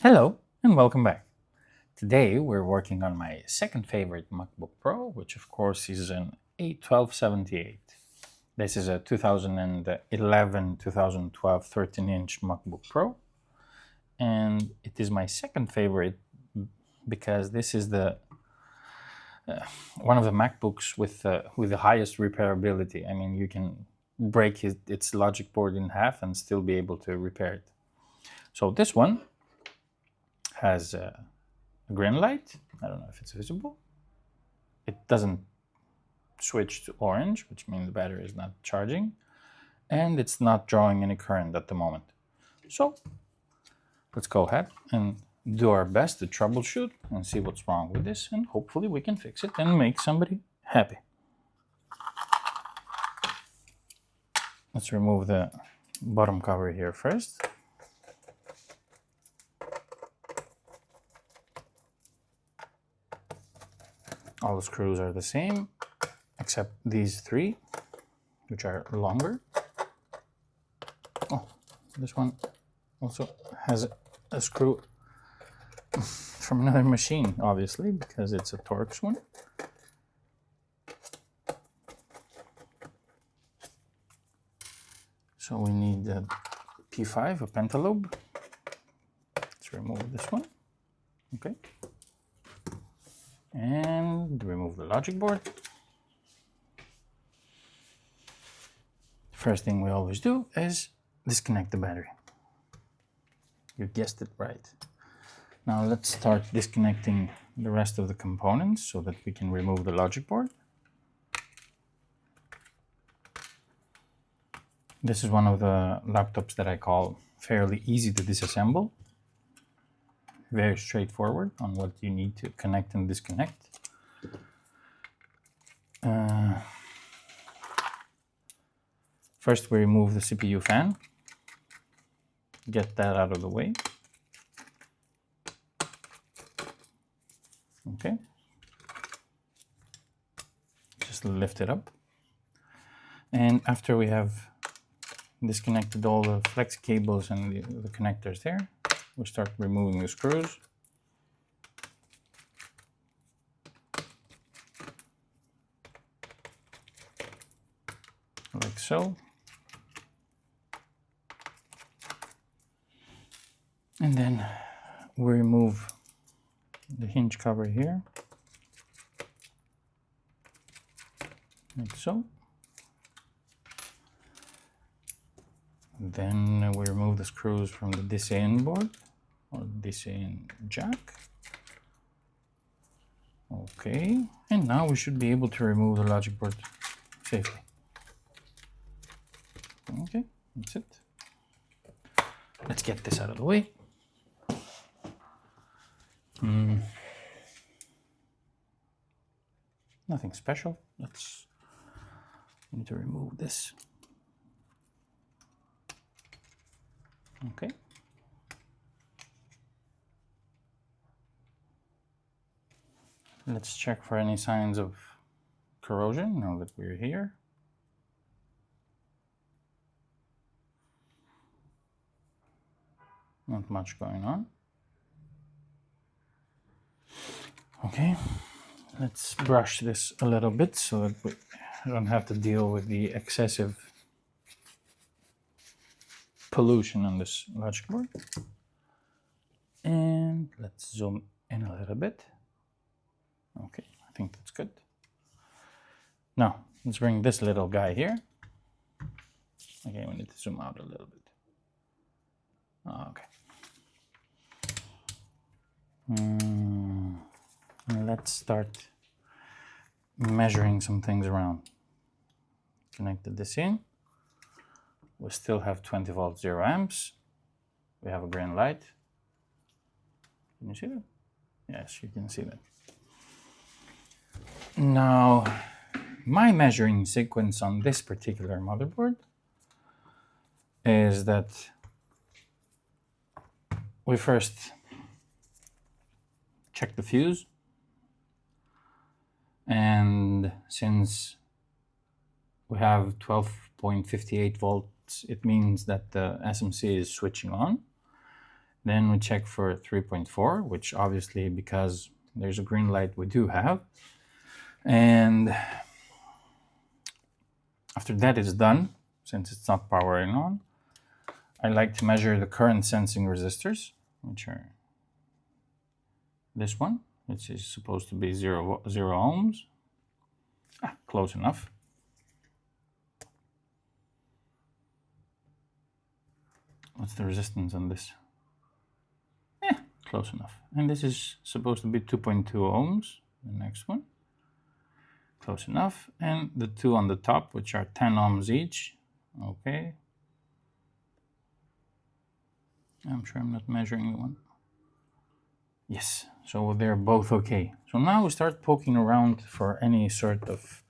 Hello and welcome back. Today we're working on my second favorite MacBook Pro, which of course is an A1278. This is a 2011-2012 13-inch MacBook Pro, and it is my second favorite because this is the one of the MacBooks with the highest repairability. I mean, you can break its logic board in half and still be able to repair it. So this one has a green light. I don't know if it's visible. It doesn't switch to orange, which means the battery is not charging, and it's not drawing any current at the moment. So let's go ahead and do our best to troubleshoot and see what's wrong with this, and hopefully we can fix it and make somebody happy. Let's remove the bottom cover here first. All the screws are the same, except these three, which are longer. Oh, this one also has a screw from another machine, obviously, because it's a Torx one. So we need a P5, a pentalobe. Let's remove this one. Okay. And remove the logic board. First thing we always do is disconnect the battery. You guessed it right. Now let's start disconnecting the rest of the components so that we can remove the logic board. This is one of the laptops that I call fairly easy to disassemble. Very straightforward on what you need to connect and disconnect. First we remove the CPU fan. Get that out of the way. Okay. Just lift it up. And after we have disconnected all the flex cables and the connectors there, we'll start removing the screws. Like so. And then we remove the hinge cover here. Like so. Then we remove the screws from the this-in board, or this-in jack. Okay, and now we should be able to remove the logic board safely. Okay, that's it. Let's get this out of the way. Nothing special. Need to remove this. Okay. Let's check for any signs of corrosion now that we're here. Not much going on. Okay, let's brush this a little bit so that we don't have to deal with the excessive pollution on this logic board. And let's zoom in a little bit. Okay, I think that's good. Now, let's bring this little guy here. Okay, we need to zoom out a little bit. Okay. Let's start measuring some things around. Connected this in. We still have 20 volts, 0 amps. We have a green light. Can you see that? Yes, you can see that. Now, my measuring sequence on this particular motherboard is that we first check the fuse, and since we have 12.58 volts, it means that the SMC is switching on. Then we check for 3.4, which obviously, because there's a green light, we do have. And after that is done, since it's not powering on, I like to measure the current sensing resistors, which are this one, which is supposed to be 0 ohms. Close enough. What's the resistance on this? Close enough. And this is supposed to be 2.2 ohms, the next one. Close enough. And the two on the top, which are 10 ohms each. Okay. I'm sure I'm not measuring the one. Yes, so they're both okay. So now we start poking around for any sort of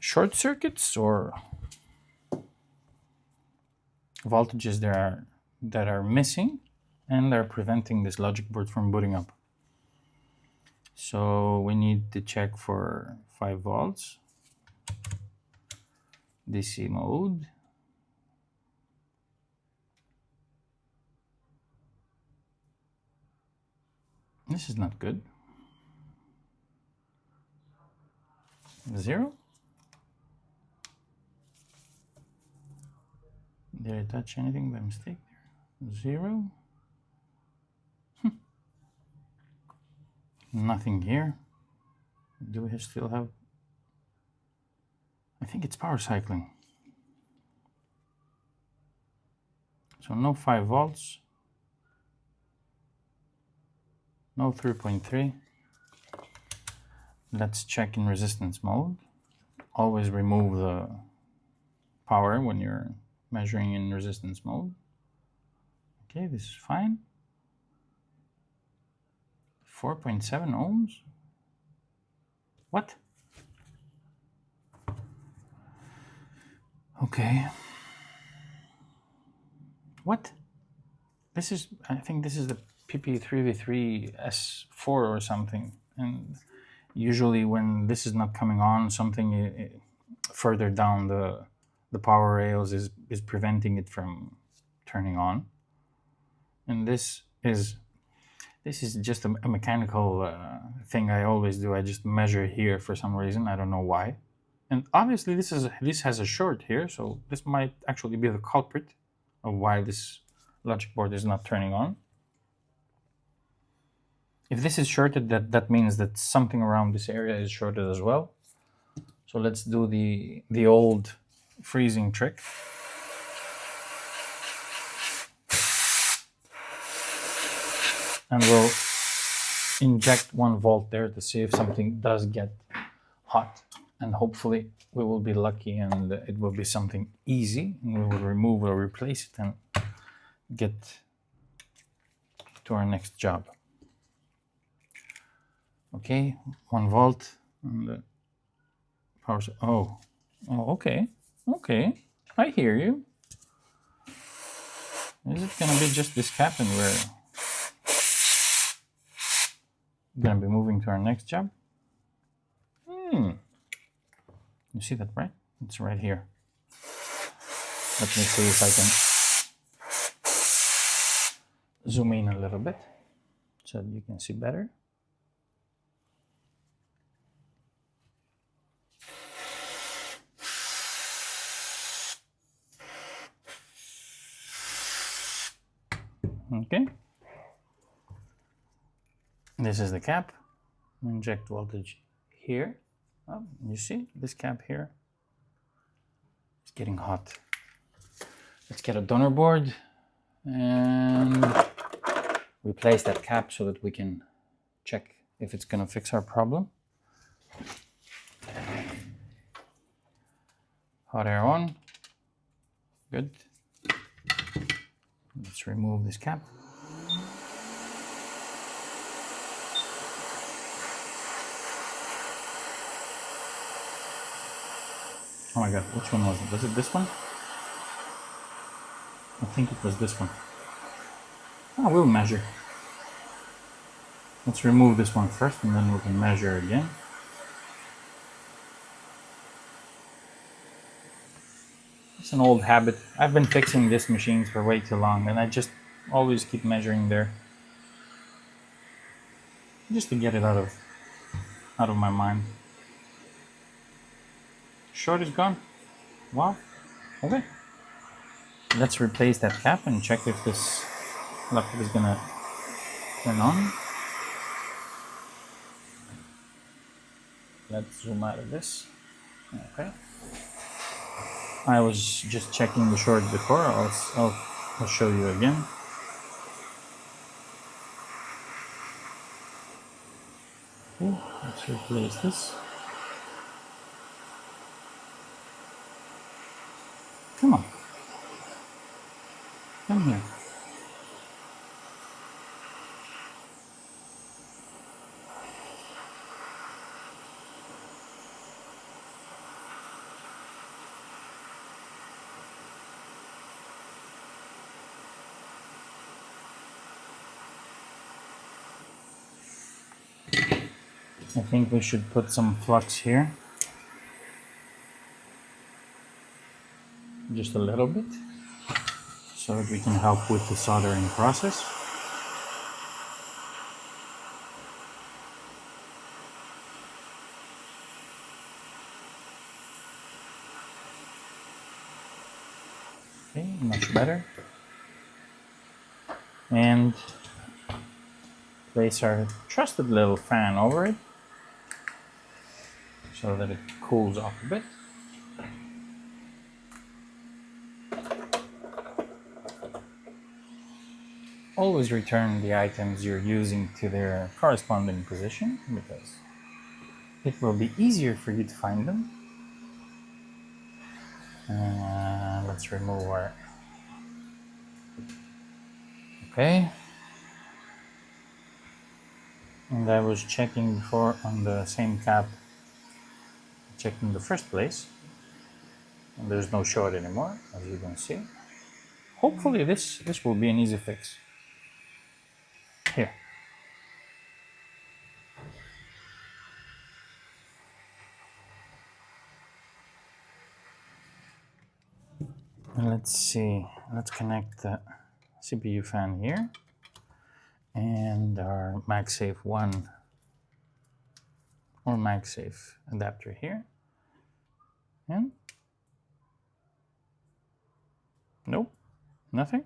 short circuits or voltages that are missing and are preventing this logic board from booting up. So we need to check for 5 volts, DC mode, this is not good, 0. Did I touch anything by mistake there? 0. Nothing here. Do we still have? I think it's power cycling. So no 5 volts. No 3.3. Let's check in resistance mode. Always remove the power when you're measuring in resistance mode. Okay, this is fine. 4.7 ohms? What? Okay. What? This is, I think this is the PP3V3S4 or something. And usually when this is not coming on, something further down the power rails is preventing it from turning on. And this is just a mechanical thing I always do. I just measure here for some reason. I don't know why. And obviously this has a short here, so this might actually be the culprit of why this logic board is not turning on. If this is shorted, that means that something around this area is shorted as well. So let's do the old freezing trick. And we'll inject 1 volt there to see if something does get hot. And hopefully we will be lucky and it will be something easy. And we will remove or replace it and get to our next job. Okay, 1 volt on the power. Oh, okay. I hear you. Is it gonna be just this cap and we're gonna be moving to our next job? You see that, right? It's right here. Let me see if I can zoom in a little bit so that you can see better. Okay. This is the cap. Inject voltage here. Oh, you see this cap here? It's getting hot. Let's get a donor board and replace that cap so that we can check if it's going to fix our problem. Hot air on. Good. Let's remove this cap. Oh my god, which one was it? Was it this one? I think it was this one. Oh, we'll measure. Let's remove this one first and then we can measure again. It's an old habit. I've been fixing these machines for way too long and I just always keep measuring there, just to get it out of my mind. Short is gone. Wow. Okay. Let's replace that cap and check if this laptop is gonna turn on. Let's zoom out of this. Okay. I was just checking the short before. I'll show you again. Okay, let's replace this. Come on. Come here. I think we should put some flux here. Just a little bit, so that we can help with the soldering process. Okay, much better. And place our trusted little fan over it so that it cools off a bit. Always return the items you're using to their corresponding position, because it will be easier for you to find them. Let's remove our... Okay. And I was checking before on the same cap, checking the first place, and there's no short anymore, as you can see. Hopefully this will be an easy fix. Here. Let's see, let's connect the CPU fan here and our MagSafe 1 or MagSafe adapter here. And nope, nothing.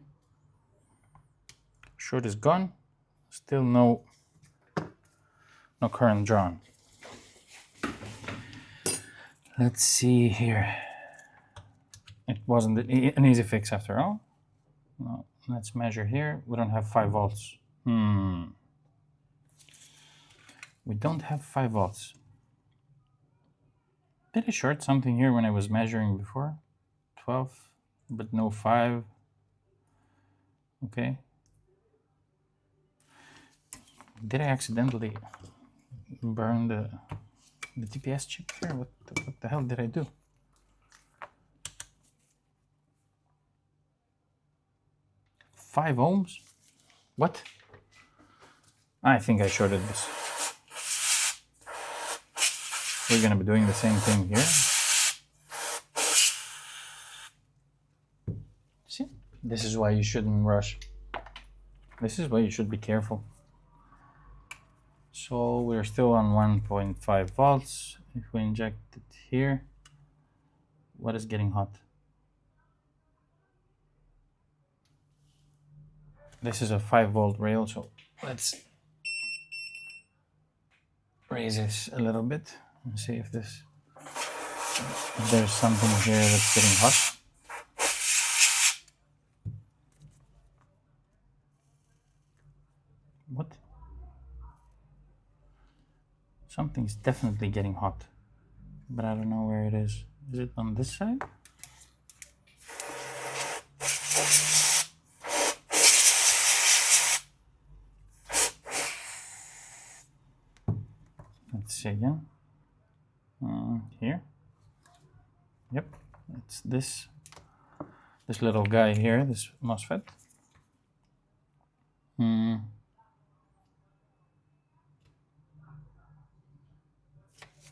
Short is gone. Still no current drawn. Let's see here. It wasn't an easy fix after all. No, let's measure here. We don't have 5 volts. We don't have 5 volts. Did I short something here when I was measuring before? 12, but no 5. Okay. Did I accidentally burn the TPS chip here? What the hell did I do? Five ohms? What? I think I shorted this. We're gonna be doing the same thing here. See? This is why you shouldn't rush. This is why you should be careful. So we're still on 1.5 volts. If we inject it here, what is getting hot? This is a 5 volt rail, so let's raise this a little bit and see if there's something here that's getting hot. What? Something's definitely getting hot, but I don't know where it is. Is it on this side? Let's see again. Here. Yep, it's this little guy here, this MOSFET.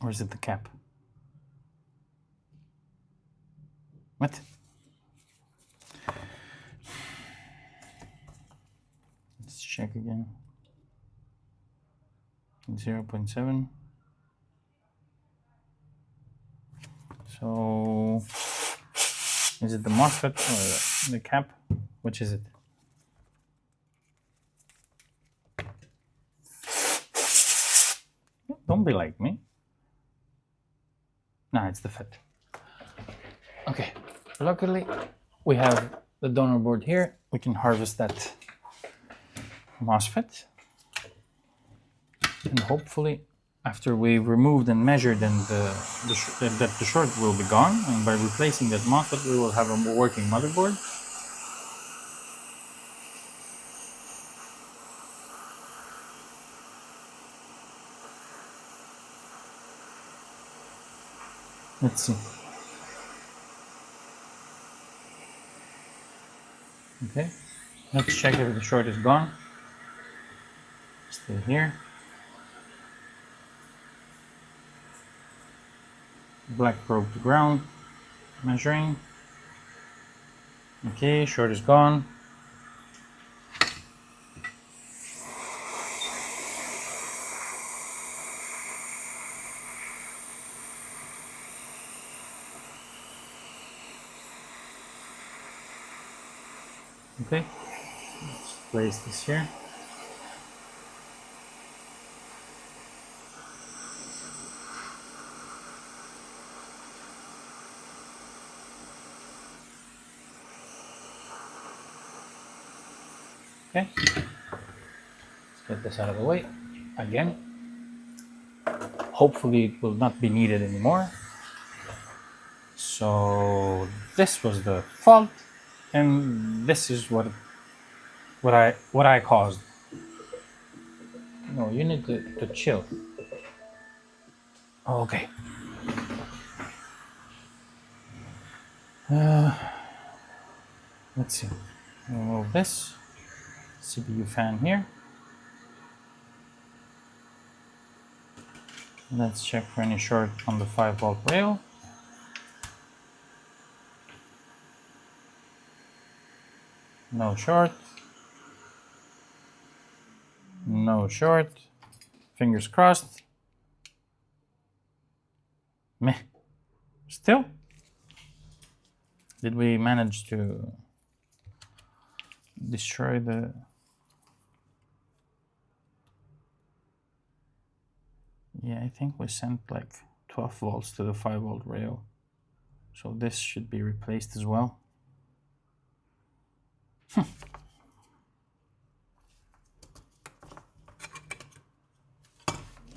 Or is it the cap? What? check again. 0.7. So is it the MOSFET or the cap? Which is it? Don't be like me. No, it's the FET. Okay, luckily we have the donor board here. We can harvest that MOSFET. And hopefully after we've removed and measured, then the short will be gone. And by replacing that MOSFET, we will have a working motherboard. Let's see. Okay, let's check if the short is gone. Still here. Black probe to ground, measuring. Okay, short is gone. Okay, let's place this here. Okay, let's get this out of the way again. Hopefully it will not be needed anymore. So this was the fault, and this is what I caused. No, you need to chill. Okay. Let's see. Remove this CPU fan here. Let's check for any short on the 5-volt rail. No short. No short. Fingers crossed. Meh. Still? Did we manage to destroy the... Yeah, I think we sent like 12 volts to the 5-volt rail. So this should be replaced as well.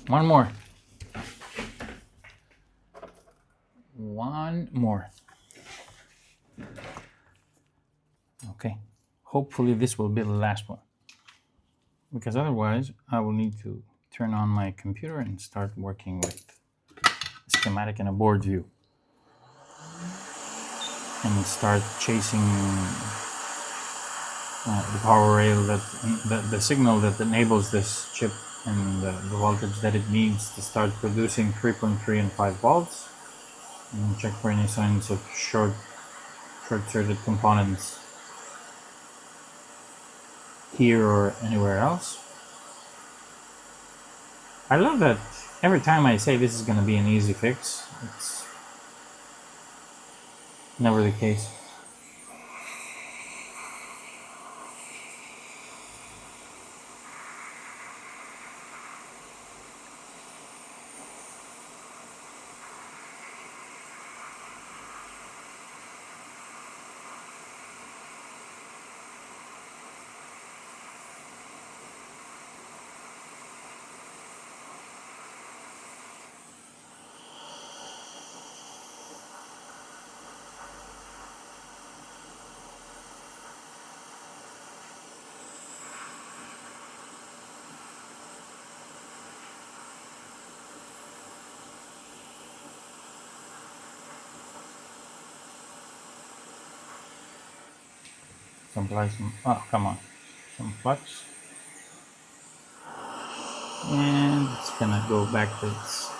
One more. One more. Okay. Hopefully this will be the last one. Because otherwise I will need to turn on my computer and start working with a schematic and a board view. And start chasing the power rail, the signal that enables this chip and the voltage that it needs to start producing 3.3 and 5 volts. And check for any signs of short-circuited components here or anywhere else. I love that every time I say this is going to be an easy fix, it's never the case. Apply some, oh come on, some flux, and it's gonna go back to its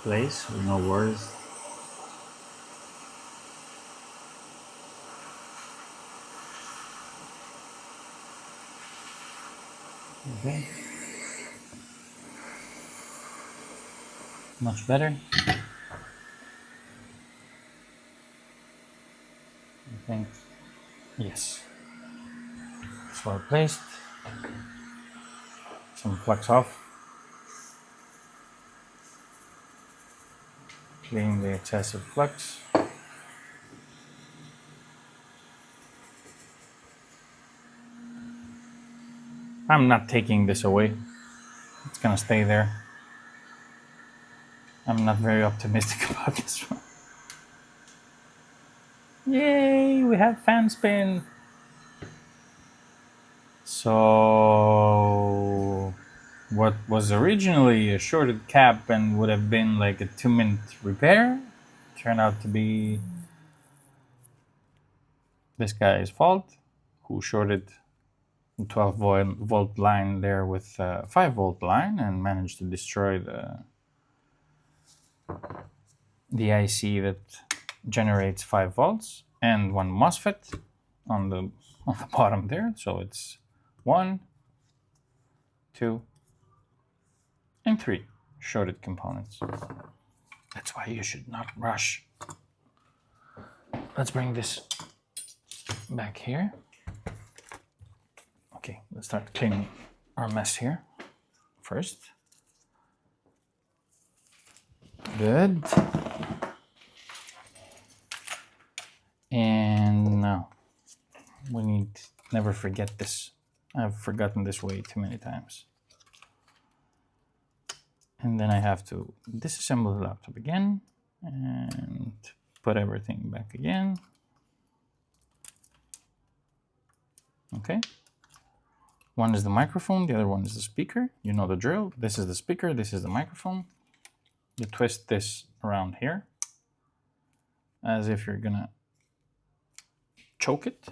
place with no worries. Okay. Much better. I think, yes. It's well placed. Some flux off. Clean the excessive flux. I'm not taking this away. It's gonna stay there. I'm not very optimistic about this one. Yay, we have fan spin. So what was originally a shorted cap and would have been like a 2-minute repair turned out to be this guy's fault, who shorted the 12 volt line there with a 5-volt line and managed to destroy the IC that generates 5 volts and one MOSFET on the bottom there. So it's 1, 2, and 3 shorted components. That's why you should not rush. Let's bring this back here. Okay, let's start cleaning our mess here first. Good. And now we need to never forget this. I've forgotten this way too many times. And then I have to disassemble the laptop again and put everything back again. Okay. One is the microphone, the other one is the speaker. You know the drill. This is the speaker, this is the microphone. You twist this around here as if you're gonna choke it.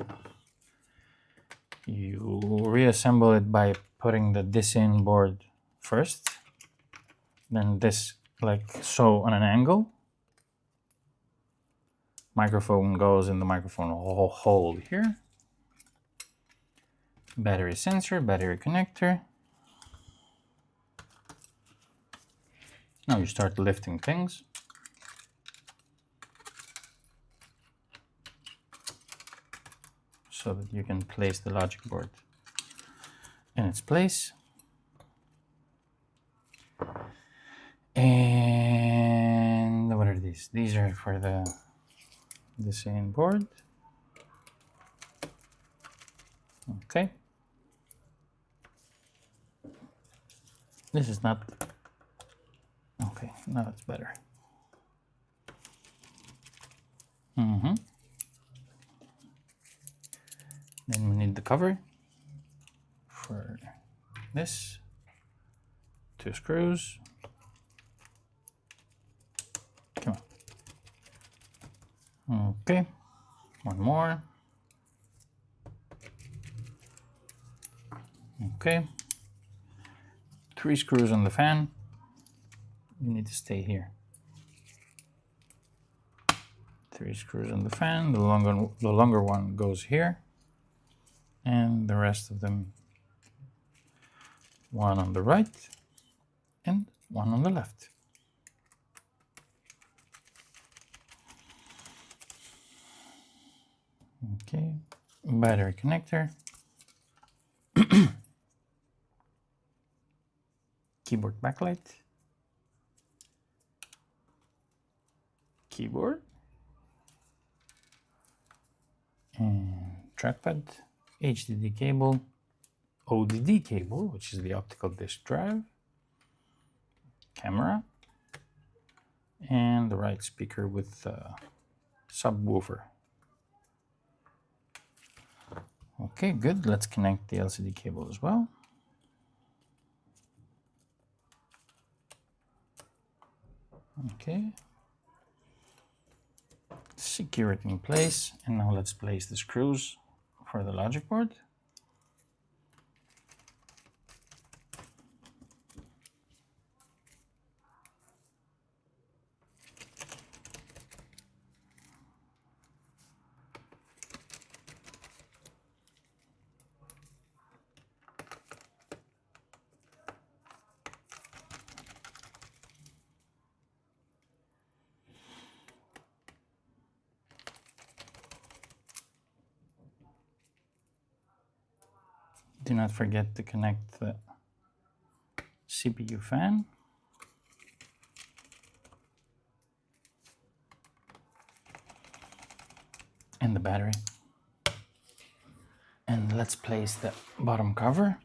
You reassemble it by putting the dis-in board first, then this like so on an angle. Microphone goes in the microphone hole here. Battery sensor, battery connector. Now you start lifting things. So that you can place the logic board in its place. And what are these? These are for the same board. Okay. This is not okay. Now it's better. Then we need the cover for this. 2 screws. Come on. Okay. One more. Okay. 3 screws on the fan. You need to stay here. 3 screws on the fan. The longer one goes here. And the rest of them, one on the right and one on the left. Okay, battery connector. Keyboard backlight. Keyboard. And trackpad. HDD cable, ODD cable, which is the optical disk drive, camera, and the right speaker with subwoofer. Okay, good. Let's connect the LCD cable as well. Okay. Secure it in place, and now let's place the screws for the logic board. Do not forget to connect the CPU fan. And the battery. And let's place the bottom cover.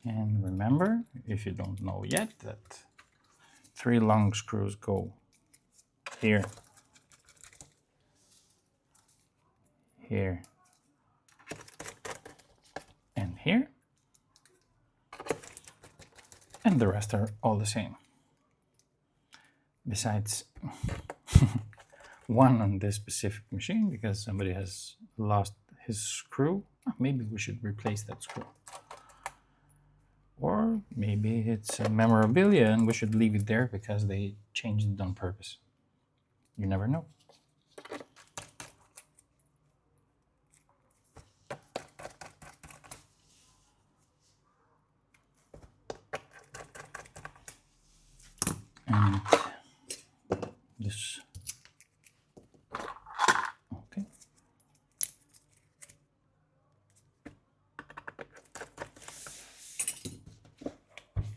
And remember, if you don't know yet, that 3 long screws go here, here, and here. And the rest are all the same. Besides one on this specific machine, because somebody has lost his screw. Maybe we should replace that screw. Or maybe it's a memorabilia and we should leave it there because they changed it on purpose. You never know. And this, okay.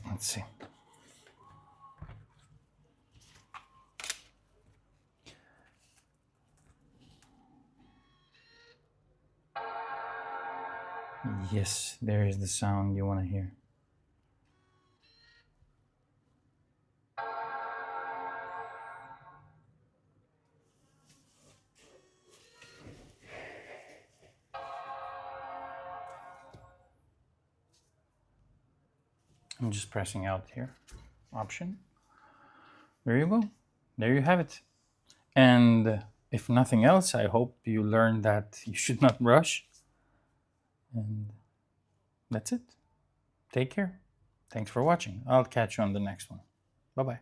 Let's see. Yes, there is the sound you want to hear. I'm just pressing out here, option. There you go. There you have it. And if nothing else, I hope you learned that you should not rush. And that's it. Take care. Thanks for watching. I'll catch you on the next one. Bye-bye.